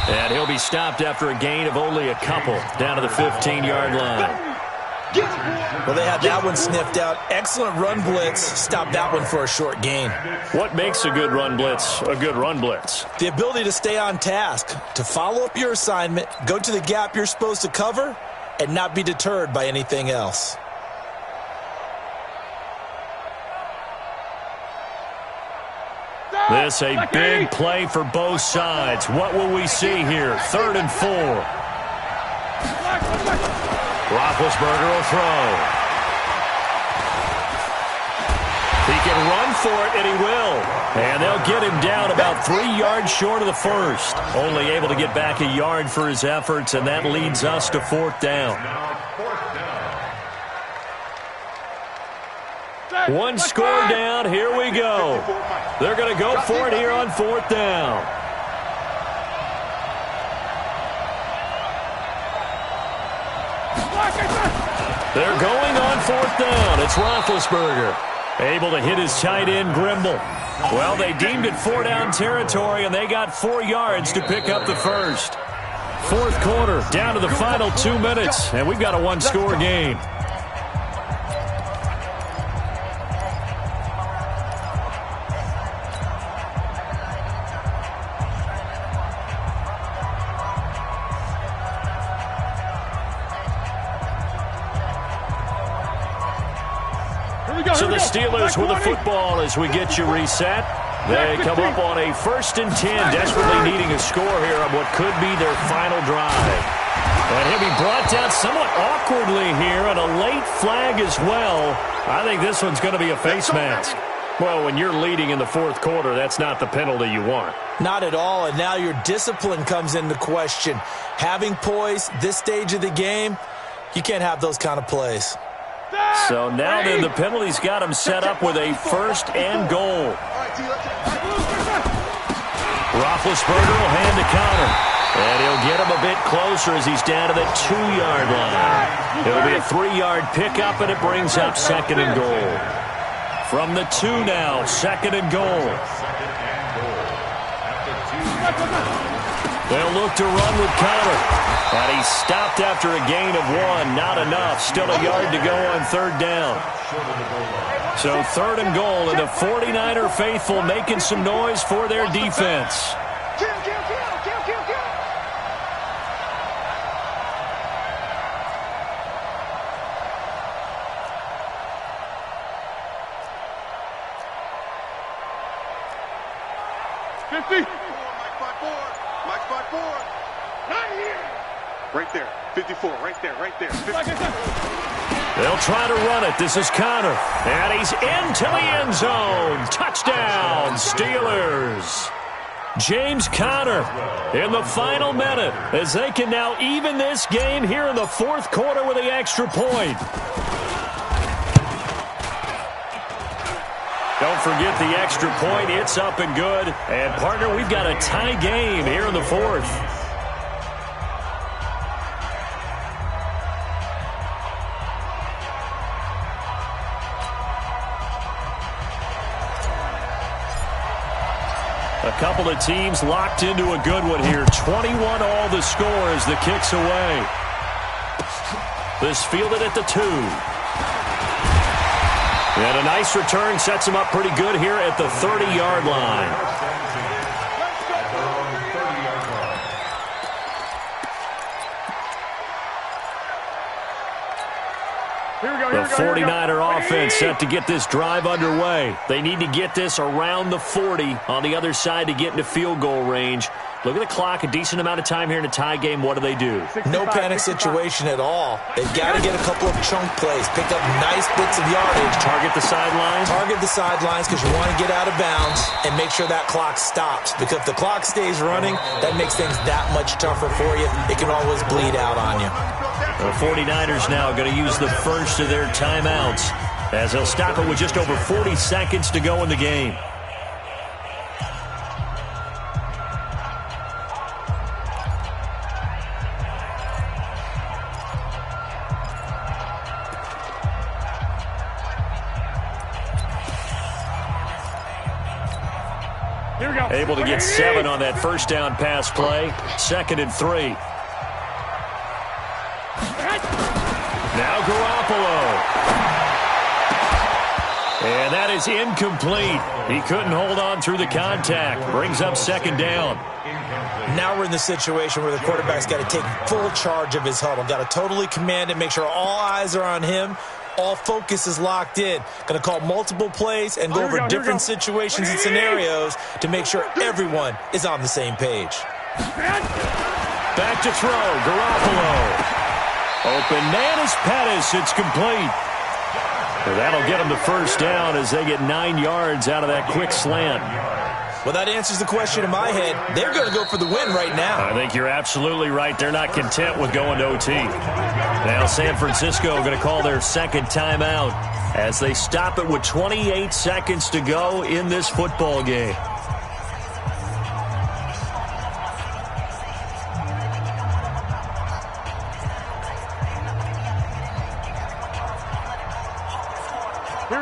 And he'll be stopped after a gain of only a couple, down to the 15-yard line. Well, they had that one sniffed out. Excellent run blitz. Stop that one for a short gain. What makes a good run blitz a good run blitz? The ability to stay on task, to follow up your assignment, go to the gap you're supposed to cover, and not be deterred by anything else. This a big play for both sides. What will we see here? 3rd and 4. Roethlisberger will throw. He can run for it, and he will. And they'll get him down about 3 yards short of the 1st. Only able to get back a yard for his efforts, and that leads us to 4th down. One score down. Here we go. They're going to go for it here on 4th down. They're going on 4th down. It's Roethlisberger. Able to hit his tight end, Grimble. Well, they deemed it 4-down territory, and they got 4 yards to pick up the 1st. 4th quarter, down to the final 2 minutes, and we've got a one-score game. So the Steelers with the football as we get you reset. They come up on a 1st and 10, desperately needing a score here on what could be their final drive. And he'll be brought down somewhat awkwardly here, and a late flag as well. I think this one's going to be a face mask. Well, when you're leading in the 4th quarter, that's not the penalty you want. Not at all, and now your discipline comes into question. Having poise this stage of the game, you can't have those kind of plays. So now then the penalty's got him set up with a 1st and goal. Roethlisberger will hand to Connor. And he'll get him a bit closer as he's down to the 2-yard line. It'll be a 3-yard pickup, and it brings up 2nd and goal. From the 2 now, 2nd and goal. They'll look to run with Connor. And he's stopped after a gain of 1. Not enough. Still a yard to go on 3rd down. So 3rd and goal, and the 49er faithful making some noise for their defense. 50. Mike spot 4. Mike spot 4. Not here. Right there. 54. Right there. Right there. 50. Like I said. They'll try to run it. This is Conner. And he's into the end zone. Touchdown, Steelers. James Conner in the final minute as they can now even this game here in the fourth quarter with the extra point. Don't forget the extra point. It's up and good. And, partner, we've got a tie game here in the fourth. A couple of teams locked into a good one here. 21 all the score as the kick's away. This fielded at the 2. And a nice return sets him up pretty good here at the 30-yard line. The 49er offense set to get this drive underway. They need to get this around the 40 on the other side to get into field goal range. Look at the clock, a decent amount of time here in a tie game. What do? No panic situation at all. They've got to get a couple of chunk plays, pick up nice bits of yardage. Target the sidelines? Target the sidelines because you want to get out of bounds and make sure that clock stops. Because if the clock stays running, that makes things that much tougher for you. It can always bleed out on you. The 49ers now going to use the first of their timeouts as they'll stop it with just over 40 seconds to go in the game. Able to get 7 on that first down pass play. 2nd and 3. Now Garoppolo. And that is incomplete. He couldn't hold on through the contact. Brings up 2nd down. Now we're in the situation where the quarterback's got to take full charge of his huddle. Got to totally command it, make sure all eyes are on him. All focus is locked in. Going to call multiple plays and go over different situations and scenarios to make sure everyone is on the same page. Back to throw. Garoppolo. Open man is Pettis. It's complete. Well, that'll get them the first down as they get 9 yards out of that quick slant. Well, that answers the question in my head. They're going to go for the win right now. I think you're absolutely right. They're not content with going to OT. Now San Francisco going to call their 2nd timeout as they stop it with 28 seconds to go in this football game.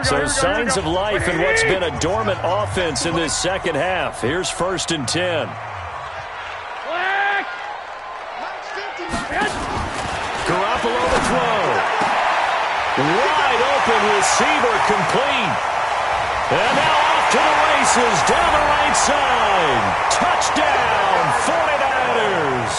So signs of life in what's been a dormant offense in this second half. Here's 1st and 10. Garoppolo to throw. Wide open receiver complete. And now off to the races down the right side. Touchdown 49ers.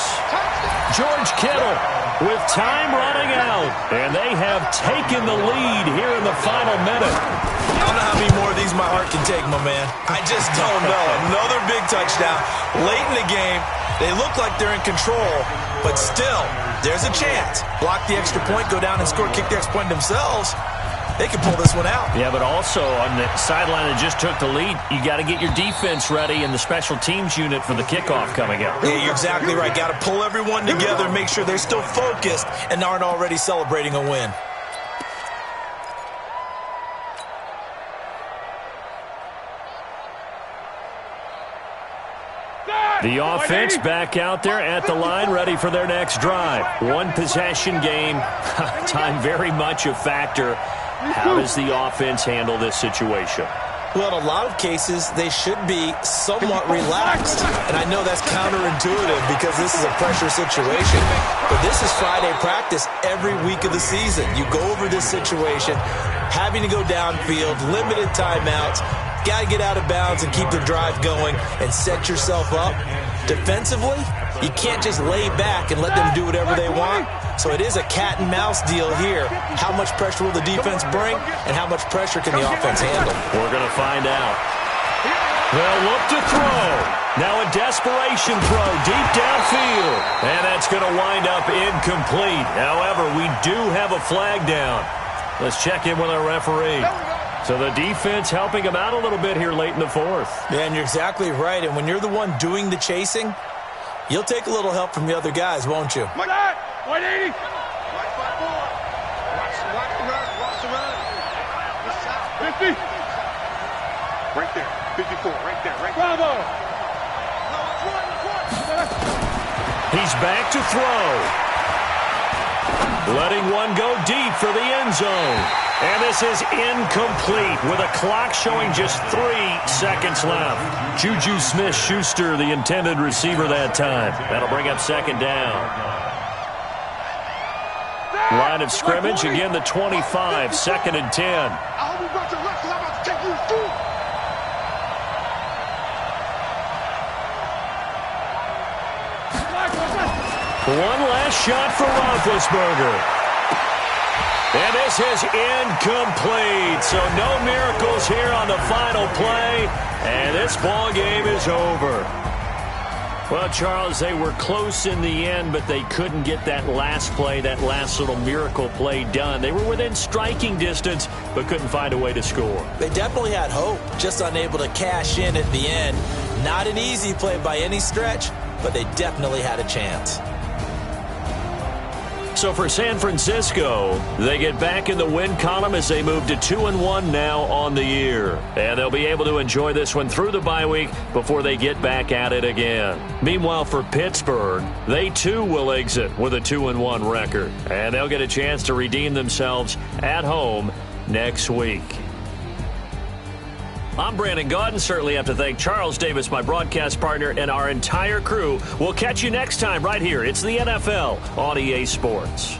George Kittle with time running out. And they have taken the lead here in the final minute. I don't know how many more of these my heart can take, my man. I just don't know. Another big touchdown. Late in the game, they look like they're in control, but still, there's a chance. Block the extra point, go down and score, kick the extra point themselves. They can pull this one out. Yeah, but also on the sideline that just took the lead, you got to get your defense ready and the special teams unit for the kickoff coming up. Yeah, you're exactly right. Got to pull everyone together and make sure they're still focused and aren't already celebrating a win. The offense back out there at the line, ready for their next drive. One possession game. Time very much a factor. How does the offense handle this situation? Well, in a lot of cases, they should be somewhat relaxed. And I know that's counterintuitive because this is a pressure situation. But this is Friday practice every week of the season. You go over this situation, having to go downfield, limited timeouts, got to get out of bounds and keep the drive going and set yourself up. Defensively, you can't just lay back and let them do whatever they want. So it is a cat and mouse deal here. How much pressure will the defense bring and how much pressure can the offense handle? We're going to find out. They'll look to throw. Now a desperation throw deep downfield. And that's going to wind up incomplete. However, we do have a flag down. Let's check in with our referee. So the defense helping him out a little bit here late in the fourth. Yeah, and you're exactly right. And when you're the one doing the chasing, you'll take a little help from the other guys, won't you? Mike, 180. Watch the run. Watch the run. 50. Right there. 54. Right there. Right there. Bravo. He's back to throw. Letting one go deep for the end zone. And this is incomplete with a clock showing just 3 seconds left. Juju Smith-Schuster, the intended receiver that time. That'll bring up second down. Line of scrimmage, again the 25, 2nd and 10. I hope you brought your left because I'm about to take you to school. One last shot for Roethlisberger. And this is incomplete. So no miracles here on the final play. And this ball game is over. Well, Charles, they were close in the end, but they couldn't get that last play, that last little miracle play done. They were within striking distance, but couldn't find a way to score. They definitely had hope, just unable to cash in at the end. Not an easy play by any stretch, but they definitely had a chance. So for San Francisco, they get back in the win column as they move to 2-1 now on the year. And they'll be able to enjoy this one through the bye week before they get back at it again. Meanwhile, for Pittsburgh, they too will exit with a 2-1 record. And they'll get a chance to redeem themselves at home next week. I'm Brandon Gaudin. Certainly have to thank Charles Davis, my broadcast partner, and our entire crew. We'll catch you next time right here. It's the NFL on EA Sports.